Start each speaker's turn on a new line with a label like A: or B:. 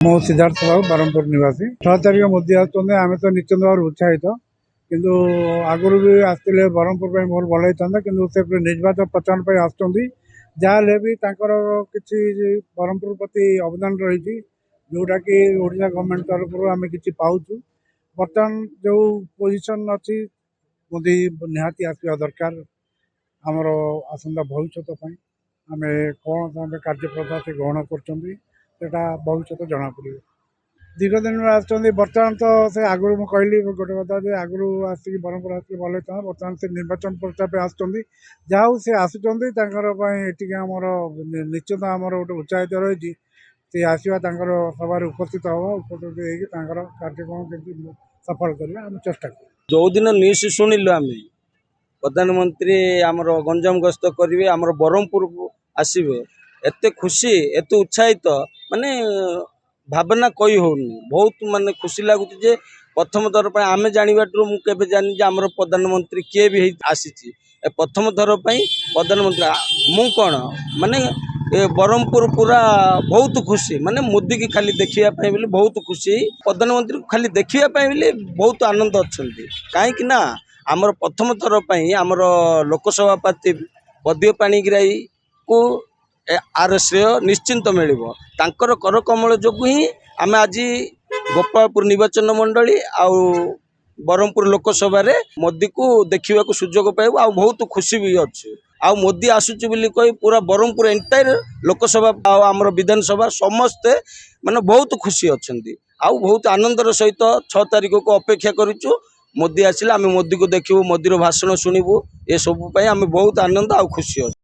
A: मो सिद्धार्थ साहू बरमपुर निवासी 6 तारीख मोदी आसते आम तो निश्चित भाव उत्साहित किंतु आगुरी भी आसते बरमपुर बहुत भल होता कि निर्वाचन प्रचार पर आसुँच जहाँ भी किसी बरमपुर प्रति अवदान रही जोटा कि ओडिशा गवर्नमेंट तरफ आम कि पाचु बर्तमान जो पोजिशन अच्छी मोदी निहाती आसवा दरकार आमर आसंता भविष्य आम कौन कार्यप्रदा से ग्रहण करटा भविष्य जना पड़े दीर्घ दिन बर्तमान तो से आगुरी मुझे कहली गोटे कथा आगुरी आसिक बरमपुर आसिक भल होता बर्तमान से निर्वाचन प्रचार आसुँच जहाँ से आसुँच आमर निश्चित आमर गोटे उत्साहित रही सी आसवा सभा उपस्थित हम उपस्थित कार्यक्रम के सफल करवा आम चेष्टा कर
B: जो दिन न्यूज शुणिलु आम प्रधानमंत्री आमर गंजाम गस्त करेंगे आमर बरमपुर आसवे एत खुशी एत उत्साहित माने भावना कही होनी बहुत माने खुशी लगुच जे प्रथम थर पर आम जानवर मुझे जानी आमर प्रधानमंत्री किए भी आसी प्रथम थर पर प्रधानमंत्री मु कौन माने बरमपुर पूरा बहुत खुशी माने मोदी की खाली देखिए बहुत खुशी प्रधानमंत्री को खाली देखिए बहुत आनंद अच्छा कहीं ना आमर प्रथम थर पर आमर लोकसभा प्रार्थी पद्य पाणिग्राही को आर श्रेय निश्चिंत मिल कर कमल जो ही आम आज गोपालपुर निर्वाचन मंडली आउ बरमपुर लोकसभा रे मोदी को देखा सुजोग पाइब आ बहुत खुशी भी अच्छे आ मोदी आसुची कही पूरा बरमपुर एंटायर लोकसभा आमर विधानसभा समस्ते माने बहुत खुशी अच्छा आउ बहुत आनंदर सहित 6 तारीख को अपेक्षा करूँ मोदी आसिले आम मोदी को देखू मोदी भाषण शुणु ये सब आम बहुत आनंद आ खुशी अच्छा।